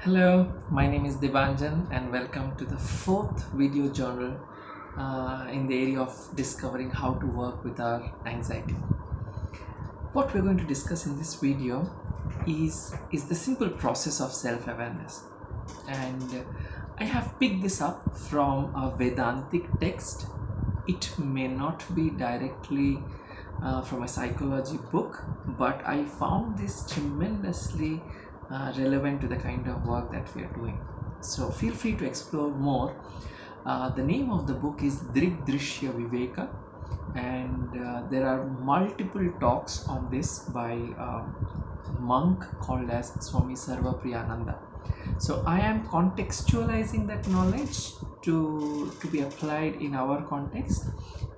Hello, my name is Dibanjan and welcome to the fourth video journal in the area of discovering how to work with our anxiety. What we're going to discuss in this video is the simple process of self-awareness, and I have picked this up from a Vedantic text. It may not be directly from a psychology book, but I found this tremendously relevant to the kind of work that we are doing. So feel free to explore more. The name of the book is Drishya Viveka, and there are multiple talks on this by a monk called as Swami Sarva Priyananda. So I am contextualizing that knowledge to be applied in our context,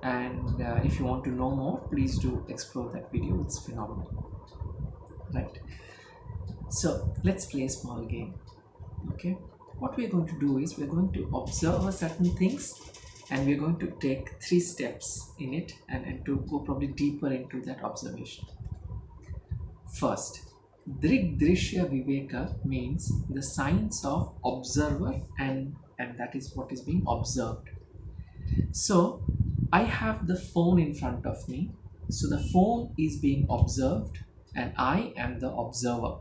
and if you want to know more, please do explore that video. It's phenomenal, right? So let's play a small game. Okay, what we're going to do is we're going to observe certain things, and we're going to take 3 steps in it, and to go probably deeper into that observation. First, Drishya Viveka means the science of observer, and that is what is being observed. So I have the phone in front of me. So the phone is being observed and I am the observer.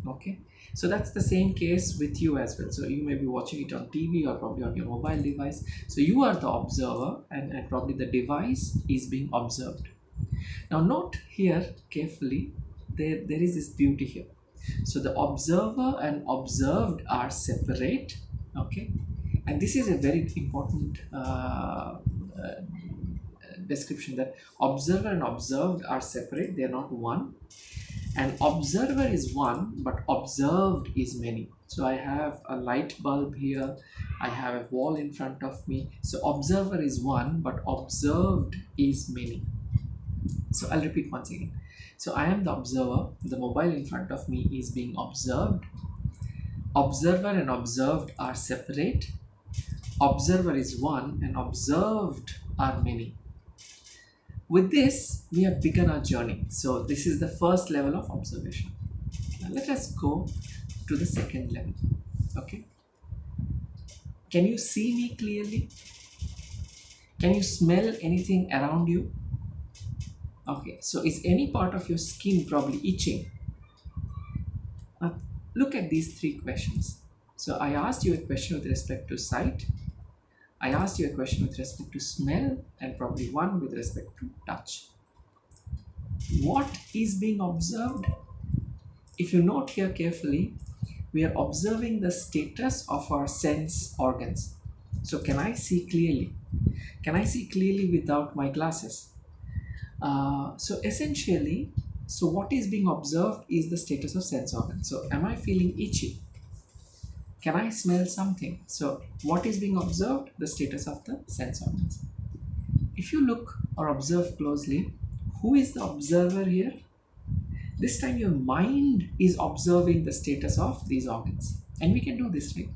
Okay. So that's the same case with you as well. So you may be watching it on TV or probably on your mobile device. So you are the observer, and probably the device is being observed. Now note here carefully, there is this beauty here. So the observer and observed are separate. Okay. And this is a very important description, that observer and observed are separate, they are not one. And observer is one, but observed is many. So I have a light bulb here, I have a wall in front of me. So observer is one, but observed is many. So I'll repeat once again. So I am the observer, the mobile in front of me is being observed. Observer and observed are separate. Observer is one and observed are many. With this, we have begun our journey. So this is the first level of observation. Now let us go to the second level. Okay. Can you see me clearly? Can you smell anything around you? Okay. So is any part of your skin probably itching? Now look at these 3 questions. So I asked you a question with respect to sight. I asked you a question with respect to smell, and probably one with respect to touch. What is being observed? If you note here carefully, we are observing the status of our sense organs. So can I see clearly? Can I see clearly without my glasses? So essentially, so what is being observed is the status of sense organs. So am I feeling itchy? Can I smell something? So what is being observed? The status of the sense organs. If you look or observe closely, who is the observer here? This time your mind is observing the status of these organs. And we can do this way.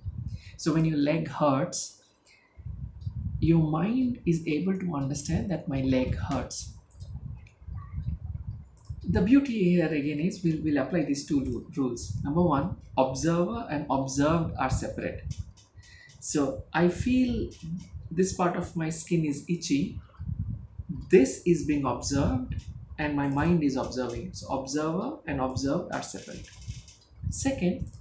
So when your leg hurts, your mind is able to understand that my leg hurts. The beauty here again is we'll apply these 2 rules. Number 1, observer and observed are separate. So I feel this part of my skin is itchy. This is being observed and my mind is observing. So observer and observed are separate. Second,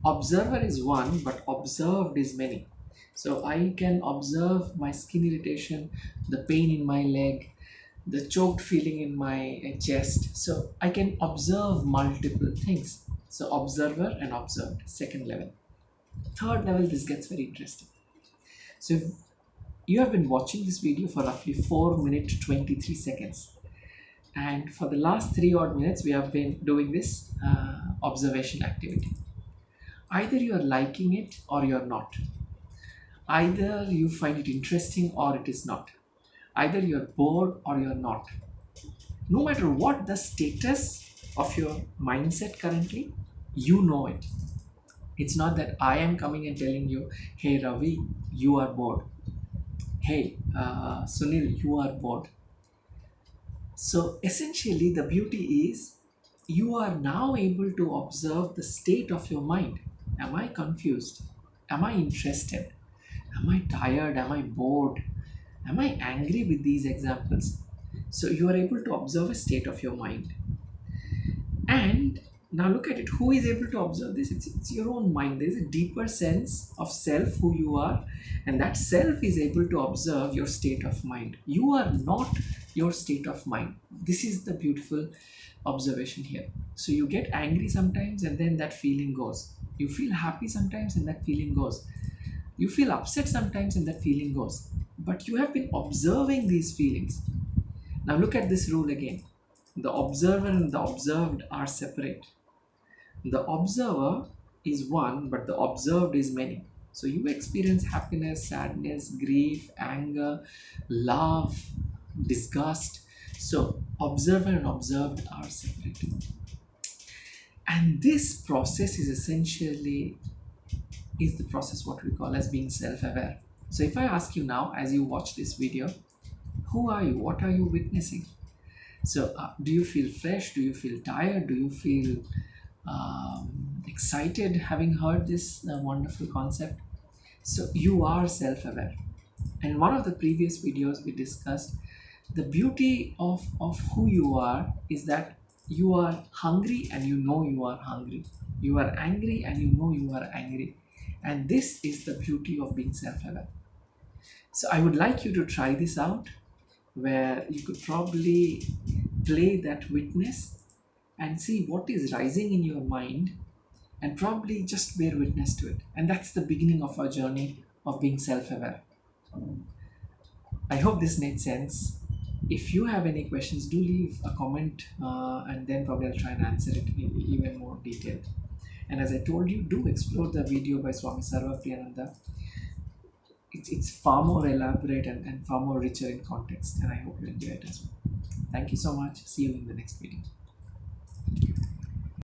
observer is one, but observed is many. So I can observe my skin irritation, the pain in my leg, the choked feeling in my chest. So I can observe multiple things. So observer and observed, second level. Third level, this gets very interesting. So if you have been watching this video for roughly 4 minutes 23 seconds, and for the last 3 odd minutes we have been doing this observation activity. Either you are liking it or you are not. Either you find it interesting or it is not. Either you are bored or you are not. No matter what the status of your mindset currently, you know it. It's not that I am coming and telling you, hey Ravi, you are bored. Hey Sunil, you are bored. So essentially the beauty is you are now able to observe the state of your mind. Am I confused? Am I interested? Am I tired? Am I bored? Am I angry with these examples? So you are able to observe a state of your mind. And now look at it. Who is able to observe this? It's your own mind. There is a deeper sense of self, who you are, and that self is able to observe your state of mind. You are not your state of mind. This is the beautiful observation here. So you get angry sometimes, and then that feeling goes. You feel happy sometimes, and that feeling goes. You feel upset sometimes, and that feeling goes. But you have been observing these feelings. Now look at this rule again. The observer and the observed are separate. The observer is one, but the observed is many. So you experience happiness, sadness, grief, anger, love, disgust. So observer and observed are separate. And this process is essentially is the process what we call as being self-aware. So if I ask you now, as you watch this video, who are you? What are you witnessing? So do you feel fresh? Do you feel tired? Do you feel excited having heard this wonderful concept? So you are self-aware. And one of the previous videos we discussed the beauty of who you are is that you are hungry and you know you are hungry. You are angry and you know you are angry. And this is the beauty of being self-aware. So I would like you to try this out, where you could probably play that witness and see what is rising in your mind and probably just bear witness to it. And that's the beginning of our journey of being self-aware. I hope this made sense. If you have any questions, do leave a comment and then probably I'll try and answer it in even more detail. And as I told you, do explore the video by Swami Sarva Priyananda. It's far more elaborate and far more richer in context, and I hope you enjoy it as well. Thank you so much. See you in the next video.